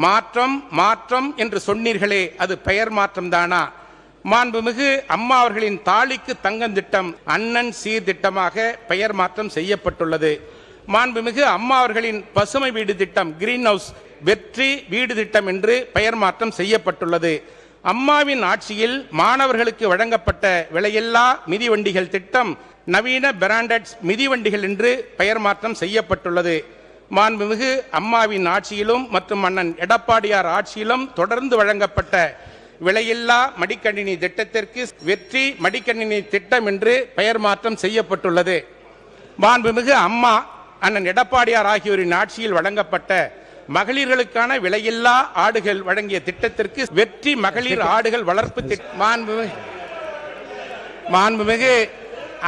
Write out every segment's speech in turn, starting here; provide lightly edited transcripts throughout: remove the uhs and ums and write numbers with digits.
மாற்றம் மாற்றம் என்று சொன்னீர்களே, அது பெயர் மாற்றம் தானா? மாண்புமிகு அம்மா அவர்களின் தாலிக்கு தங்கம் திட்டம் அண்ணன் சீர்திட்டமாக பெயர் மாற்றம் செய்யப்பட்டுள்ளது. மாண்புமிகு அம்மா அவர்களின் பசுமை வீடு திட்டம் கிரீன் ஹவுஸ் வெற்றி வீடு திட்டம் என்று பெயர் மாற்றம் செய்யப்பட்டுள்ளது. அம்மாவின் ஆட்சியில் மாணவர்களுக்கு வழங்கப்பட்ட விலையில்லா மிதிவண்டிகள் திட்டம் நவீன பிராண்டட் மிதிவண்டிகள் என்று பெயர் மாற்றம் செய்யப்பட்டுள்ளது. மாண்புமிகு அம்மாவின் ஆட்சியிலும் மற்றும் அண்ணன் எடப்பாடியார் ஆட்சியிலும் தொடர்ந்து வழங்கப்பட்ட விலையில்லா மடிக்கணினி திட்டத்திற்கு வெற்றி மடிக்கணினி திட்டம் என்று பெயர் மாற்றம் செய்யப்பட்டுள்ளது. மாண்புமிகு அம்மா அண்ணன் எடப்பாடியார் ஆகியோரின் ஆட்சியில் வழங்கப்பட்ட மகளிர்களுக்கான விலையில்லா ஆடுகள் வழங்கிய திட்டத்திற்கு வெற்றி மகளிர் ஆடுகள் வளர்ப்பு திட்டம் மாண்புமிகு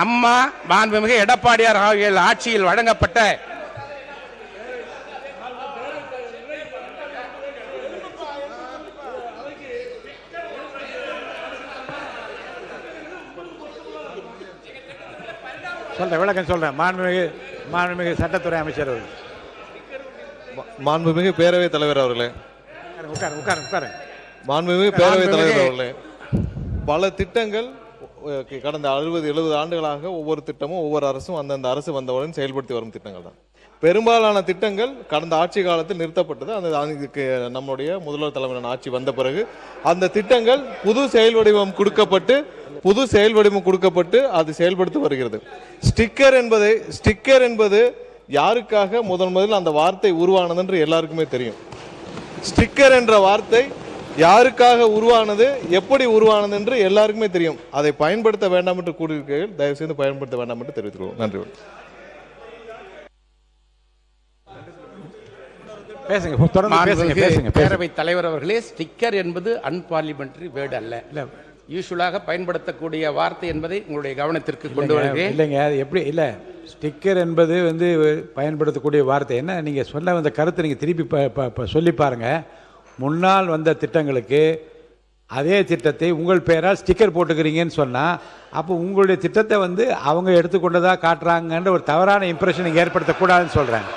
அம்மா மாண்புமிகு எடப்பாடியார் ஆகியோர் ஆட்சியில் வழங்கப்பட்ட விளக்கம் சொல்றேன். மாண்புமிகு சட்டத்துறை அமைச்சர் அவர்கள். மாண்புமிகு பேரவைத் தலைவர் அவர்களே, மாண்புமிகு பேரவைத் தலைவர் அவர்களே, பல திட்டங்கள் கடந்த 60-70 ஆண்டுகளாக ஒவ்வொரு திட்டமும் ஒவ்வொரு அரசும் அந்தந்த அரசு வந்தவுடன் செயல்படுத்தி வரும் திட்டங்கள் தான். பெரும்பாலான திட்டங்கள் கடந்த ஆட்சி காலத்தில் நிறுத்தப்பட்டது. அதுக்கு நம்முடைய முதல்வர் தலைமையிலான ஆட்சி வந்த பிறகு அந்த திட்டங்கள் புது செயல் வடிவம் கொடுக்கப்பட்டு அது செயல்படுத்தி வருகிறது. ஸ்டிக்கர் என்பது யாருக்காக முதலில் அந்த வார்த்தை உருவானது என்று எல்லாருக்குமே தெரியும். ஸ்டிக்கர் என்ற வார்த்தை யாருக்காக உருவானது, எப்படி உருவானது என்று எல்லாருக்குமே தெரியும். அதை பயன்படுத்த வேண்டாம் என்று கூறியிருக்கிறீர்கள். தயவு செய்து பயன்படுத்த வேண்டாம் என்று தெரிவித்துக் கொள்வோம். நன்றி. பேரவைத் தலைவர் அவர்களே, ஸ்டிக்கர் என்பது அன்பார்லிமெண்டரி வேர்டு அல்ல. யூசுவலாக பயன்படுத்தக்கூடிய வார்த்தை என்பதை உங்களுடைய கவனத்திற்கு கொண்டு வருகிறேன். இல்லைங்க, அது எப்படி இல்லை, ஸ்டிக்கர் என்பது பயன்படுத்தக்கூடிய வார்த்தை என்ன, நீங்கள் சொல்ல வந்த கருத்தை நீங்கள் திருப்பி சொல்லி பாருங்கள். முன்னால் வந்த திட்டங்களுக்கு அதே திட்டத்தை உங்கள் பெயரால் ஸ்டிக்கர் போட்டுக்கிறீங்கன்னு சொன்னால் அப்போ உங்களுடைய திட்டத்தை அவங்க எடுத்துக்கொண்டதாக காட்டுறாங்கன்ற ஒரு தவறான இம்ப்ரெஷன் நீங்கள் ஏற்படுத்தக்கூடாதுன்னு சொல்கிறேன்.